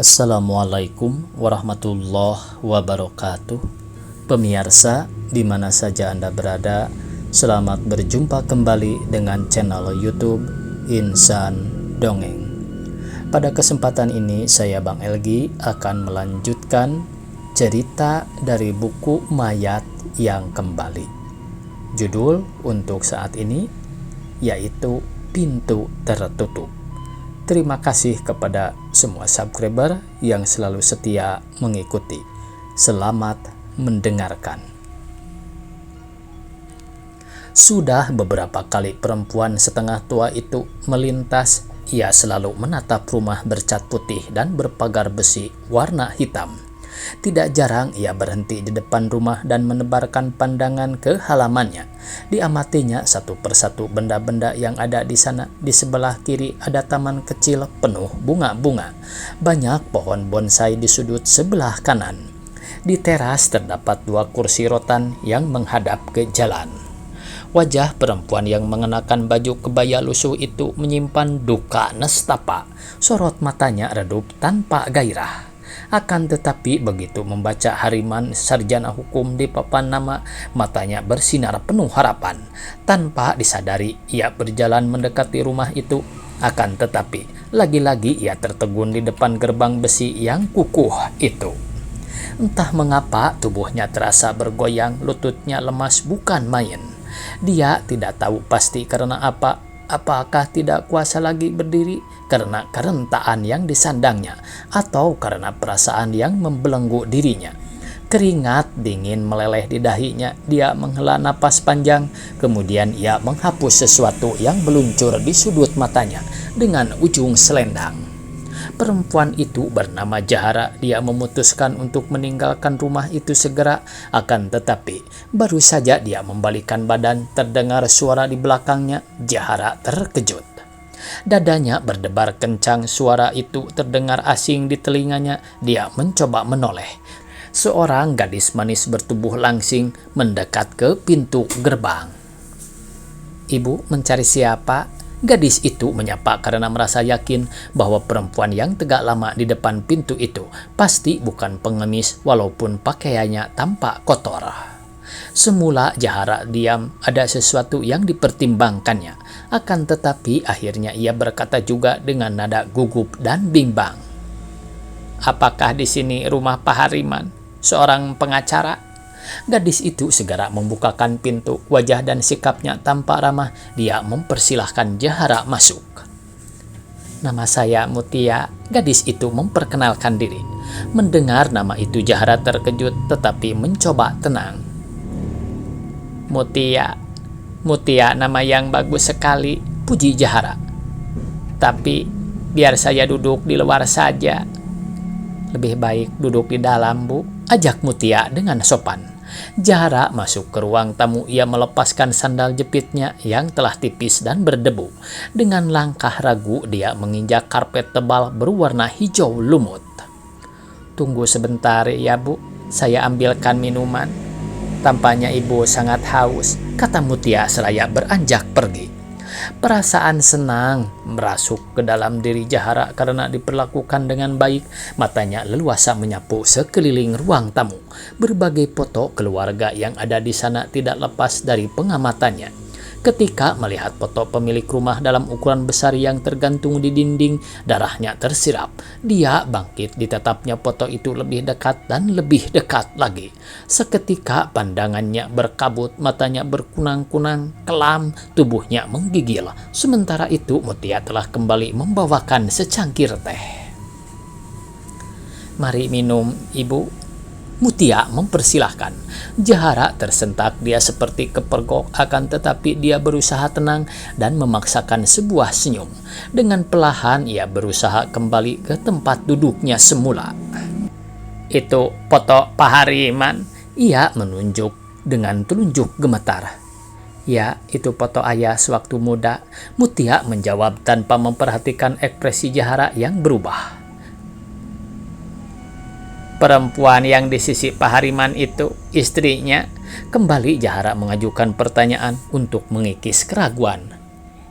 Assalamualaikum warahmatullahi wabarakatuh. Pemirsa, di mana saja Anda berada, selamat berjumpa kembali dengan channel YouTube Insan Dongeng. Pada kesempatan ini, saya Bang Elgi akan melanjutkan cerita dari buku Mayat yang Kembali. Judul untuk saat ini yaitu Pintu Tertutup. Terima kasih kepada semua subscriber yang selalu setia mengikuti. Selamat mendengarkan. Sudah beberapa kali perempuan setengah tua itu melintas. Ia selalu menatap rumah bercat putih dan berpagar besi warna hitam. Tidak jarang ia berhenti di depan rumah dan menebarkan pandangan ke halamannya. Diamatinya satu persatu benda-benda yang ada di sana. Di sebelah kiri ada taman kecil penuh bunga-bunga. Banyak pohon bonsai di sudut sebelah kanan. Di teras terdapat dua kursi rotan yang menghadap ke jalan. Wajah perempuan yang mengenakan baju kebaya lusuh itu menyimpan duka nestapa. Sorot matanya redup tanpa gairah. Akan tetapi begitu membaca hariman sarjana hukum di papan nama, matanya bersinar penuh harapan. Tanpa disadari, ia berjalan mendekati rumah itu. Akan tetapi, lagi-lagi ia tertegun di depan gerbang besi yang kukuh itu. Entah mengapa tubuhnya terasa bergoyang, lututnya lemas bukan main. Dia tidak tahu pasti karena apa. Apakah tidak kuasa lagi berdiri karena kerentaan yang disandangnya atau karena perasaan yang membelenggu dirinya. Keringat dingin meleleh di dahinya. Dia menghela napas panjang, kemudian ia menghapus sesuatu yang meluncur di sudut matanya dengan ujung selendang. Perempuan itu bernama Jahara. Dia memutuskan untuk meninggalkan rumah itu segera. Akan tetapi, baru saja dia membalikkan badan, terdengar suara di belakangnya. Jahara terkejut. Dadanya berdebar kencang, suara itu terdengar asing di telinganya. Dia mencoba menoleh. Seorang gadis manis bertubuh langsing mendekat ke pintu gerbang. "Ibu mencari siapa?" Gadis itu menyapa karena merasa yakin bahwa perempuan yang tegak lama di depan pintu itu pasti bukan pengemis walaupun pakaiannya tampak kotor. Semula Jahara diam, ada sesuatu yang dipertimbangkannya. Akan tetapi akhirnya ia berkata juga dengan nada gugup dan bimbang. "Apakah di sini rumah Pak Hariman, seorang pengacara?" Gadis itu segera membukakan pintu. Wajah dan sikapnya tampak ramah. Dia mempersilahkan Jahara masuk. "Nama saya Mutia." Gadis itu memperkenalkan diri. Mendengar nama itu Jahara terkejut tetapi mencoba tenang. Mutia nama yang bagus sekali," puji Jahara. "Tapi biar saya duduk di luar saja." "Lebih baik duduk di dalam, Bu," ajak Mutia dengan sopan. Jahara masuk ke ruang tamu. Ia melepaskan sandal jepitnya yang telah tipis dan berdebu. Dengan langkah ragu dia menginjak karpet tebal berwarna hijau lumut. "Tunggu sebentar ya, Bu, saya ambilkan minuman. Tampaknya ibu sangat haus," kata Mutia seraya beranjak pergi. Perasaan senang merasuk ke dalam diri Jahara karena diperlakukan dengan baik. Matanya leluasa menyapu sekeliling ruang tamu. Berbagai foto keluarga yang ada di sana tidak lepas dari pengamatannya. Ketika melihat foto pemilik rumah dalam ukuran besar yang tergantung di dinding, darahnya tersirap. Dia bangkit ditatapnya foto itu lebih dekat dan lebih dekat lagi. Seketika pandangannya berkabut, matanya berkunang-kunang, kelam, tubuhnya menggigil. Sementara itu Mutia telah kembali membawakan secangkir teh. "Mari minum, Ibu," Mutia mempersilahkan. Jahara tersentak, dia seperti kepergok, akan tetapi dia berusaha tenang dan memaksakan sebuah senyum. Dengan perlahan ia berusaha kembali ke tempat duduknya semula. "Itu foto Pak Hariman?" Ia menunjuk dengan telunjuk gemetar. "Ya, itu foto ayah sewaktu muda," Mutia menjawab tanpa memperhatikan ekspresi Jahara yang berubah. "Perempuan yang di sisi Pak Hariman itu istrinya?" Kembali Jahara mengajukan pertanyaan untuk mengikis keraguan.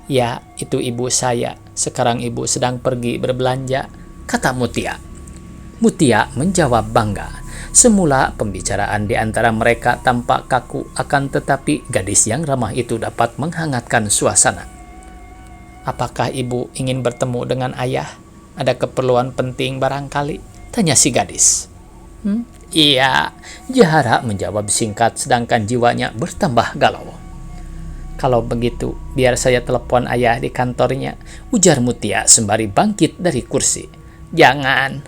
"Ya, itu ibu saya. Sekarang ibu sedang pergi berbelanja," kata Mutia. Mutia menjawab bangga. Semula pembicaraan di antara mereka tampak kaku, akan tetapi gadis yang ramah itu dapat menghangatkan suasana. "Apakah ibu ingin bertemu dengan ayah? Ada keperluan penting barangkali?" tanya si gadis. "Iya," Jahara menjawab singkat sedangkan jiwanya bertambah galau. "Kalau begitu, biar saya telepon ayah di kantornya," ujar Mutia sembari bangkit dari kursi. Jangan,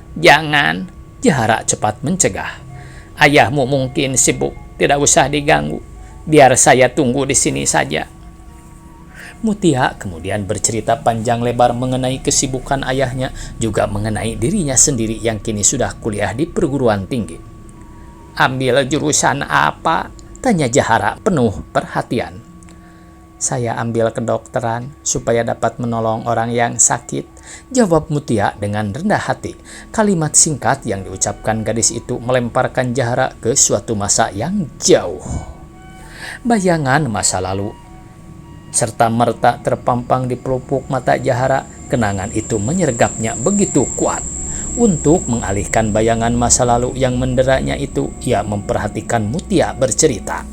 Jahara cepat mencegah. "Ayahmu mungkin sibuk, tidak usah diganggu. Biar saya tunggu di sini saja." Mutia kemudian bercerita panjang lebar mengenai kesibukan ayahnya, juga mengenai dirinya sendiri yang kini sudah kuliah di perguruan tinggi. "Ambil jurusan apa?" tanya Jahara penuh perhatian. "Saya ambil kedokteran supaya dapat menolong orang yang sakit," jawab Mutia dengan rendah hati. Kalimat singkat yang diucapkan gadis itu melemparkan Jahara ke suatu masa yang jauh. Bayangan masa lalu serta merta terpampang di pelupuk mata Jahara. Kenangan itu menyergapnya begitu kuat. Untuk mengalihkan bayangan masa lalu yang menderanya itu, ia memperhatikan Mutia bercerita.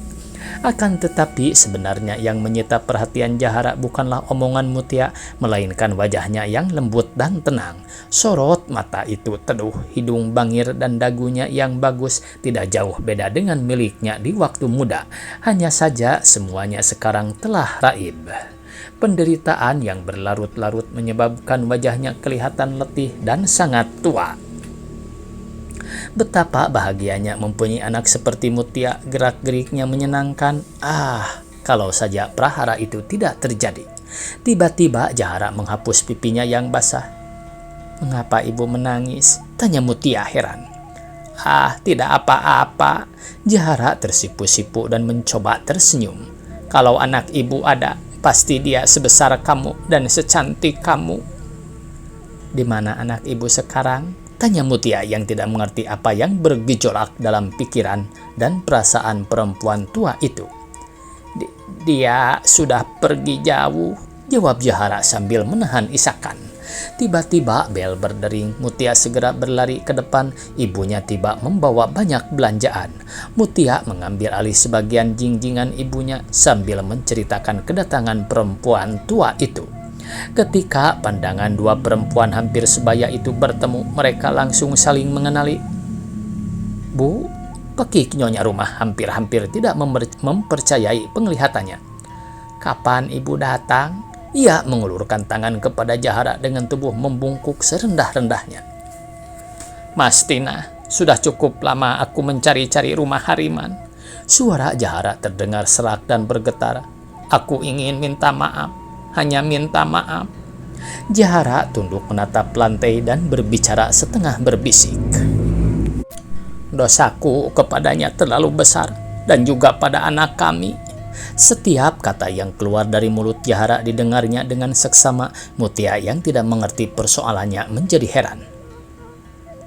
Akan tetapi sebenarnya yang menyita perhatian Jahara bukanlah omongan Mutia, melainkan wajahnya yang lembut dan tenang. Sorot mata itu teduh, hidung bangir dan dagunya yang bagus tidak jauh beda dengan miliknya di waktu muda. Hanya saja semuanya sekarang telah raib. Penderitaan yang berlarut-larut menyebabkan wajahnya kelihatan letih dan sangat tua. Betapa bahagianya mempunyai anak seperti Mutia, gerak-geriknya menyenangkan. Kalau saja prahara itu tidak terjadi. Tiba-tiba Jahara menghapus pipinya yang basah. "Mengapa ibu menangis?" tanya Mutia heran. Tidak apa-apa." Jahara tersipu-sipu dan mencoba tersenyum. "Kalau anak ibu ada, pasti dia sebesar kamu dan secantik kamu." "Di mana anak ibu sekarang?" tanya Mutia yang tidak mengerti apa yang bergejolak dalam pikiran dan perasaan perempuan tua itu. Dia sudah pergi jauh," jawab Jahara sambil menahan isakan. Tiba-tiba bel berdering. Mutia segera berlari ke depan. Ibunya tiba membawa banyak belanjaan. Mutia mengambil alih sebagian jingjingan ibunya sambil menceritakan kedatangan perempuan tua itu. Ketika pandangan dua perempuan hampir sebaya itu bertemu, mereka langsung saling mengenali. "Bu," pekik nyonya rumah hampir-hampir tidak mempercayai penglihatannya. "Kapan ibu datang?" Ia mengulurkan tangan kepada Jahara dengan tubuh membungkuk serendah-rendahnya. "Mastina, sudah cukup lama aku mencari-cari rumah Hariman." Suara Jahara terdengar serak dan bergetar. "Aku ingin minta maaf. Hanya minta maaf." Jahara tunduk menatap lantai dan berbicara setengah berbisik. "Dosaku kepadanya terlalu besar dan juga pada anak kami." Setiap kata yang keluar dari mulut Jahara didengarnya dengan seksama. Mutia yang tidak mengerti persoalannya menjadi heran.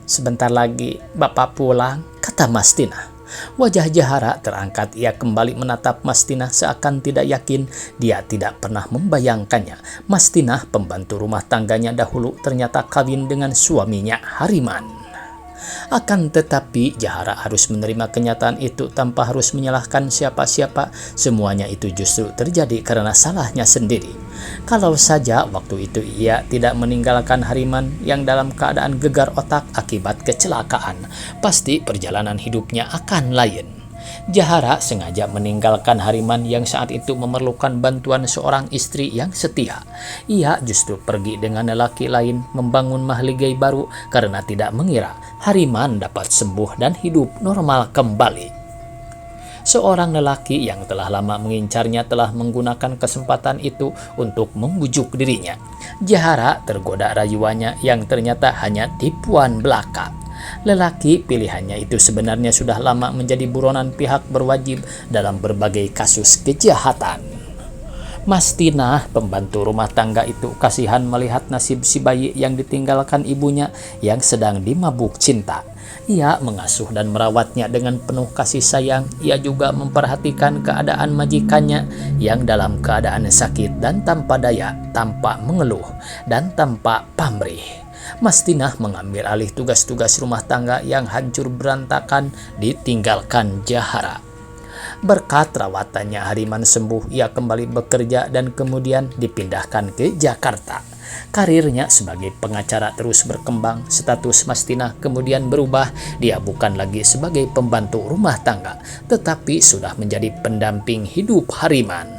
"Sebentar lagi Bapak pulang," kata Mastina. Wajah Jahara terangkat. Ia kembali menatap Mastina seakan tidak yakin. Dia tidak pernah membayangkannya. Mastina, pembantu rumah tangganya dahulu, ternyata kawin dengan suaminya Hariman. Akan tetapi Jahara harus menerima kenyataan itu tanpa harus menyalahkan siapa-siapa. Semuanya itu justru terjadi karena salahnya sendiri. Kalau saja waktu itu ia tidak meninggalkan Hariman yang dalam keadaan gegar otak akibat kecelakaan, pasti perjalanan hidupnya akan lain. Jahara sengaja meninggalkan Hariman yang saat itu memerlukan bantuan seorang istri yang setia. Ia justru pergi dengan lelaki lain membangun mahligai baru karena tidak mengira Hariman dapat sembuh dan hidup normal kembali. Seorang lelaki yang telah lama mengincarnya telah menggunakan kesempatan itu untuk membujuk dirinya. Jahara tergoda rayuannya yang ternyata hanya tipuan belaka. Lelaki pilihannya itu sebenarnya sudah lama menjadi buronan pihak berwajib dalam berbagai kasus kejahatan. Mastina, pembantu rumah tangga itu, kasihan melihat nasib si bayi yang ditinggalkan ibunya yang sedang dimabuk cinta. Ia mengasuh dan merawatnya dengan penuh kasih sayang. Ia juga memperhatikan keadaan majikannya yang dalam keadaan sakit dan tanpa daya, tanpa mengeluh dan tanpa pamrih. Mastinah mengambil alih tugas-tugas rumah tangga yang hancur berantakan ditinggalkan Jahara. Berkat rawatannya Hariman sembuh, ia kembali bekerja dan kemudian dipindahkan ke Jakarta. Karirnya sebagai pengacara terus berkembang. Status Mastinah kemudian berubah. Dia bukan lagi sebagai pembantu rumah tangga, tetapi sudah menjadi pendamping hidup Hariman.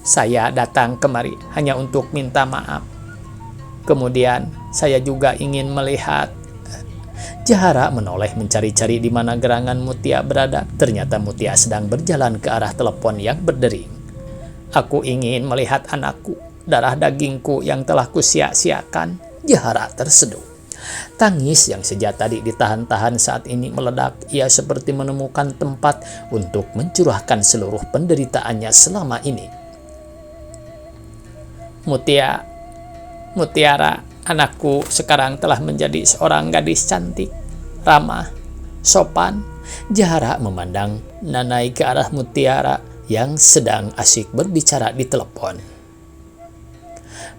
"Saya datang kemari hanya untuk minta maaf. Kemudian saya juga ingin melihat." Jahara menoleh mencari-cari di mana gerangan Mutia berada. Ternyata Mutia sedang berjalan ke arah telepon yang berdering. "Aku ingin melihat anakku, darah dagingku yang telah kusia-siakan." Jahara terseduh. Tangis yang sejak tadi ditahan-tahan saat ini meledak. Ia seperti menemukan tempat untuk mencurahkan seluruh penderitaannya selama ini. Mutiara, anakku sekarang telah menjadi seorang gadis cantik, ramah, sopan." Jahara memandang Nanai ke arah Mutiara yang sedang asyik berbicara di telepon.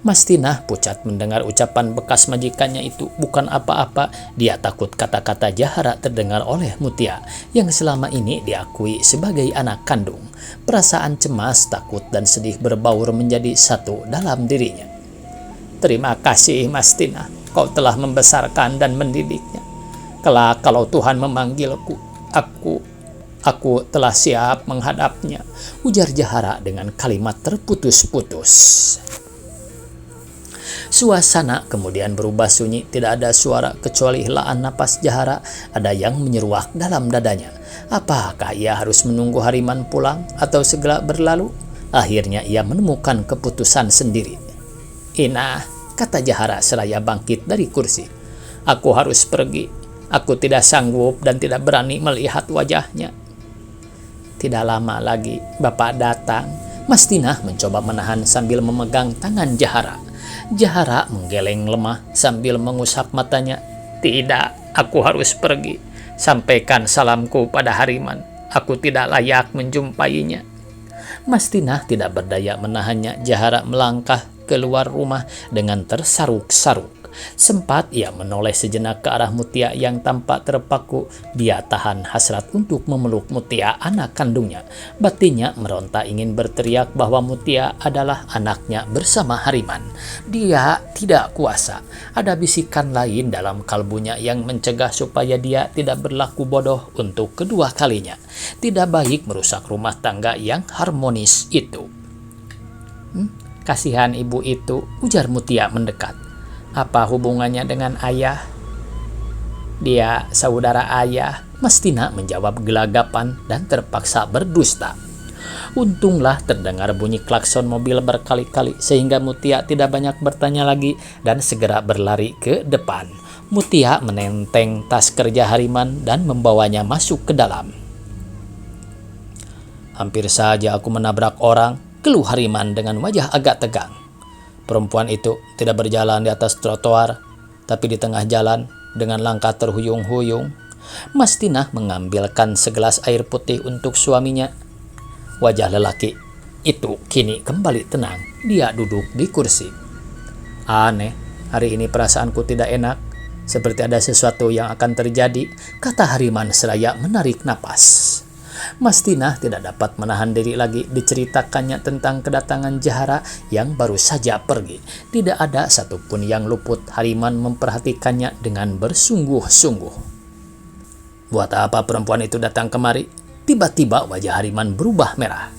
Mastinah pucat mendengar ucapan bekas majikannya itu. Bukan apa-apa, dia takut kata-kata Jahara terdengar oleh Mutia yang selama ini diakui sebagai anak kandung. Perasaan cemas, takut, dan sedih berbaur menjadi satu dalam dirinya. "Terima kasih Mastinah, kau telah membesarkan dan mendidiknya. Kelak kalau Tuhan memanggilku, aku telah siap menghadapnya," ujar Jahara dengan kalimat terputus-putus. Suasana kemudian berubah sunyi. Tidak ada suara kecuali helaan napas Jahara. Ada yang menyeruak dalam dadanya. Apakah ia harus menunggu Hariman pulang atau segera berlalu? Akhirnya ia menemukan keputusan sendiri. "Ina," kata Jahara seraya bangkit dari kursi. "Aku harus pergi. Aku tidak sanggup dan tidak berani melihat wajahnya." "Tidak lama lagi Bapak datang." Mastinah mencoba menahan sambil memegang tangan Jahara. Jahara menggeleng lemah sambil mengusap matanya. "Tidak, aku harus pergi. Sampaikan salamku pada Hariman. Aku tidak layak menjumpainya." Mastinah tidak berdaya menahannya. Jahara melangkah keluar rumah dengan tersaruk-saruk. Sempat ia menoleh sejenak ke arah Mutia yang tampak terpaku. Dia tahan hasrat untuk memeluk Mutia, anak kandungnya. Batinnya meronta ingin berteriak bahwa Mutia adalah anaknya bersama Hariman. Dia tidak kuasa. Ada bisikan lain dalam kalbunya yang mencegah supaya dia tidak berlaku bodoh untuk kedua kalinya. Tidak baik merusak rumah tangga yang harmonis itu. "Kasihan ibu itu," ujar Mutia mendekat. "Apa hubungannya dengan ayah?" "Dia saudara ayah," Mastinah menjawab gelagapan dan terpaksa berdusta. Untunglah terdengar bunyi klakson mobil berkali-kali sehingga Mutia tidak banyak bertanya lagi dan segera berlari ke depan. Mutia menenteng tas kerja Hariman dan membawanya masuk ke dalam. "Hampir saja aku menabrak orang," keluh Hariman dengan wajah agak tegang. Perempuan itu tidak berjalan di atas trotoar, tapi di tengah jalan dengan langkah terhuyung-huyung. Mastinah mengambilkan segelas air putih untuk suaminya. Wajah lelaki itu kini kembali tenang. Dia duduk di kursi. "Aneh, hari ini perasaanku tidak enak. Seperti ada sesuatu yang akan terjadi," kata Hariman seraya menarik napas. Mastinah tidak dapat menahan diri lagi. Diceritakannya tentang kedatangan Jahara yang baru saja pergi. Tidak ada satupun yang luput. Hariman memperhatikannya dengan bersungguh-sungguh. "Buat apa perempuan itu datang kemari?" Tiba-tiba wajah Hariman berubah merah.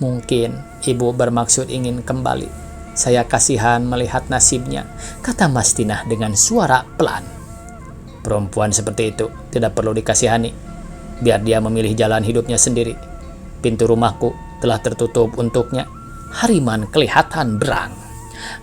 "Mungkin ibu bermaksud ingin kembali. Saya kasihan melihat nasibnya," kata Mastinah dengan suara pelan. "Perempuan seperti itu tidak perlu dikasihani. Biar dia memilih jalan hidupnya sendiri. Pintu rumahku telah tertutup untuknya." Hariman kelihatan berang.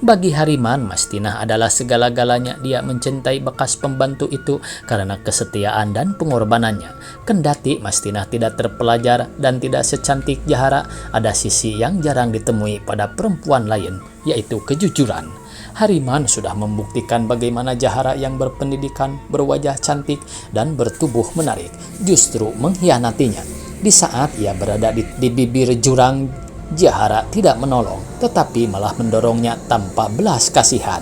Bagi Hariman, Mastinah adalah segala-galanya. Dia mencintai bekas pembantu itu karena kesetiaan dan pengorbanannya. Kendati Mastinah tidak terpelajar dan tidak secantik Jahara, ada sisi yang jarang ditemui pada perempuan lain, yaitu kejujuran. Hariman sudah membuktikan bagaimana Jahara yang berpendidikan, berwajah cantik, dan bertubuh menarik justru mengkhianatinya. Di saat ia berada di bibir jurang, Jahara tidak menolong, tetapi malah mendorongnya tanpa belas kasihan.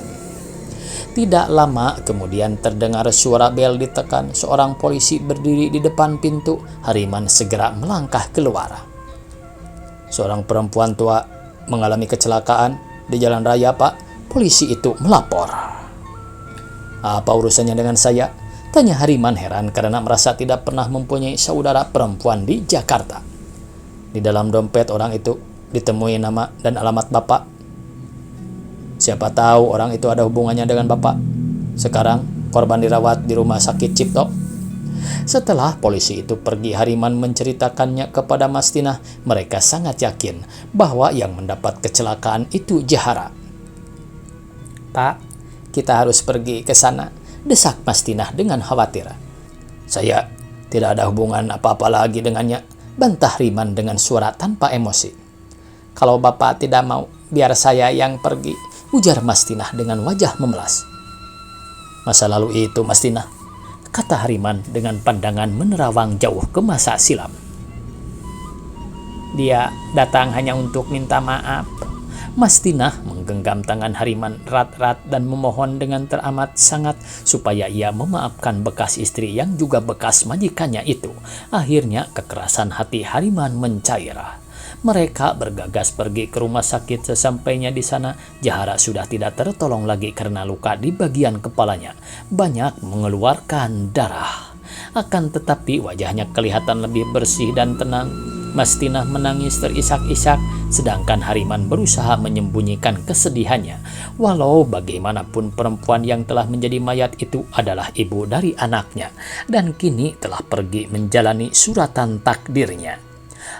Tidak lama kemudian terdengar suara bel ditekan. Seorang polisi berdiri di depan pintu. Hariman segera melangkah keluar. Seorang perempuan tua mengalami kecelakaan di jalan raya, Pak. Polisi itu melapor. Apa urusannya dengan saya? Tanya Hariman heran karena merasa tidak pernah mempunyai saudara perempuan di Jakarta. Di dalam dompet orang itu ditemui nama dan alamat Bapak. Siapa tahu orang itu ada hubungannya dengan Bapak. Sekarang korban dirawat di rumah sakit Cipto. Setelah polisi itu pergi, Hariman menceritakannya kepada Mastinah. Mereka sangat yakin bahwa yang mendapat kecelakaan itu Jahara. Pak, kita harus pergi ke sana, desak Mastinah dengan khawatir. Saya tidak ada hubungan apa-apa lagi dengannya, bantah Hariman dengan suara tanpa emosi. Kalau Bapak tidak mau, biar saya yang pergi, ujar Mastinah dengan wajah memelas. Masa lalu itu, Mastinah, kata Hariman dengan pandangan menerawang jauh ke masa silam. Dia datang hanya untuk minta maaf. Mastinah menggenggam tangan Hariman erat-erat dan memohon dengan teramat sangat supaya ia memaafkan bekas istri yang juga bekas majikannya itu. Akhirnya kekerasan hati Hariman mencair. Mereka bergegas pergi ke rumah sakit. Sesampainya di sana, Jahara sudah tidak tertolong lagi karena luka di bagian kepalanya. Banyak mengeluarkan darah. Akan tetapi wajahnya kelihatan lebih bersih dan tenang. Mastinah menangis terisak-isak, sedangkan Hariman berusaha menyembunyikan kesedihannya. Walau bagaimanapun perempuan yang telah menjadi mayat itu adalah ibu dari anaknya, dan kini telah pergi menjalani suratan takdirnya.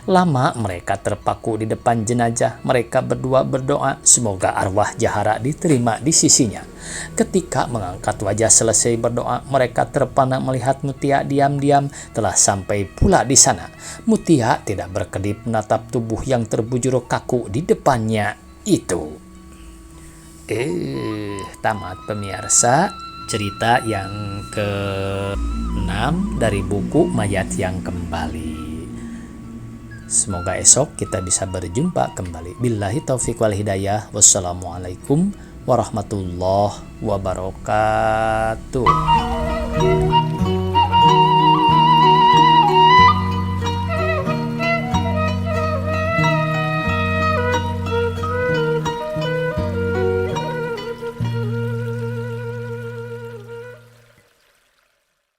Lama mereka terpaku di depan jenazah. Mereka berdua berdoa semoga arwah Jahara diterima di sisinya. Ketika mengangkat wajah selesai berdoa, mereka terpana melihat Mutia diam-diam telah sampai pula di sana. Mutia tidak berkedip menatap tubuh yang terbujur kaku di depannya itu. Tamat pemirsa cerita yang ke-6 dari buku Mayat yang Kembali. Semoga esok kita bisa berjumpa kembali. Billahi taufiq wal hidayah. Wassalamualaikum warahmatullahi wabarakatuh.